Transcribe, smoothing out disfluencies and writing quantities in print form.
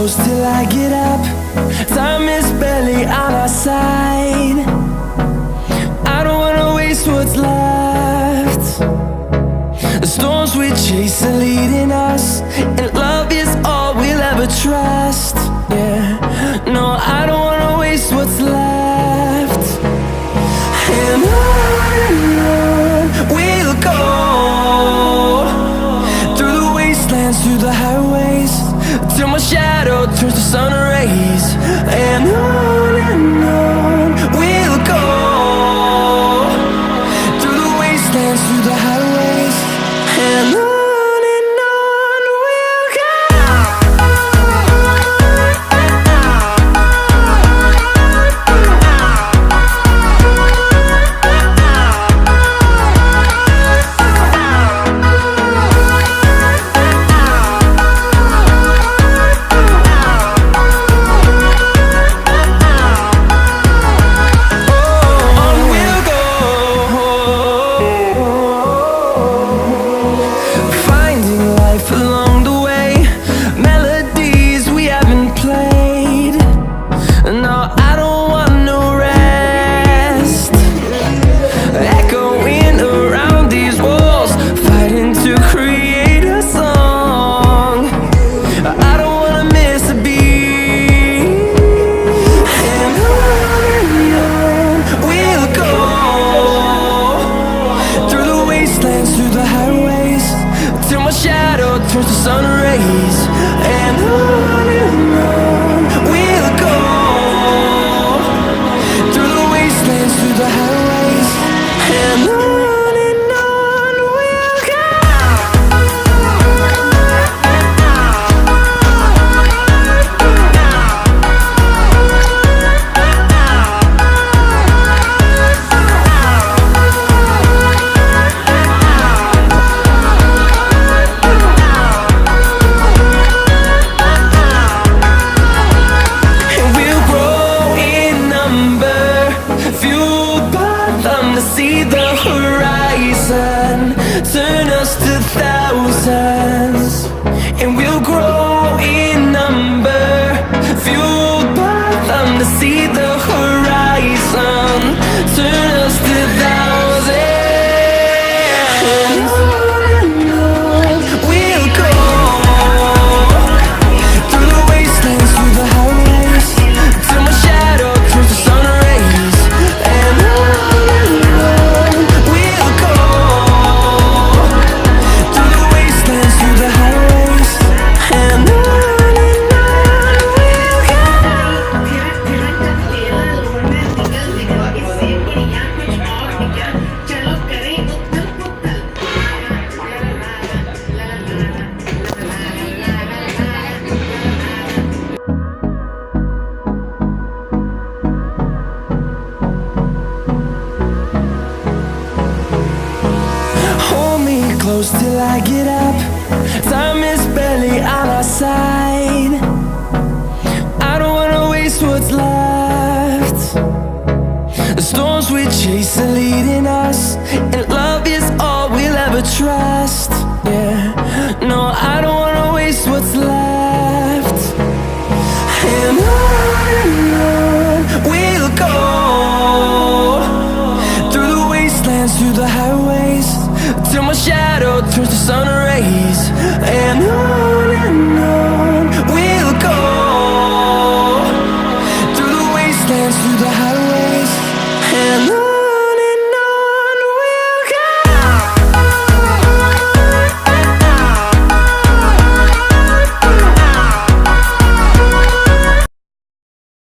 close till I get up. Time is barely on our side. I don't wanna waste what's left. The storms we chase are leading us, and love is all we'll ever trust. Yeah, no, I don't wanna waste what's left. And on we'll go, through the wastelands, through the highways, till my shadow turns to sun rays. And on we'll go, through the wastelands, through the highways, and on we'll go. Along the way, melodies we haven't played. No, I don't want no rest. Echoing around these walls, fighting to create a song. I don't wanna miss a beat. And on we'll go, through the wastelands, through the highways, till my shadow turns to sun rays. And on we'll go, through the wastelands, through the highways, and on we'll go. See the horizon, turn us to thousands, and we'll grow in number, fueled by them. To see the horizon, turn us to thousands, and on we'll go, through the wastelands, through the highways, till my shadow turns to sun rays. And close till I get up. Time is barely on our side. I don't wanna waste what's left. The storms we chase are leading us, and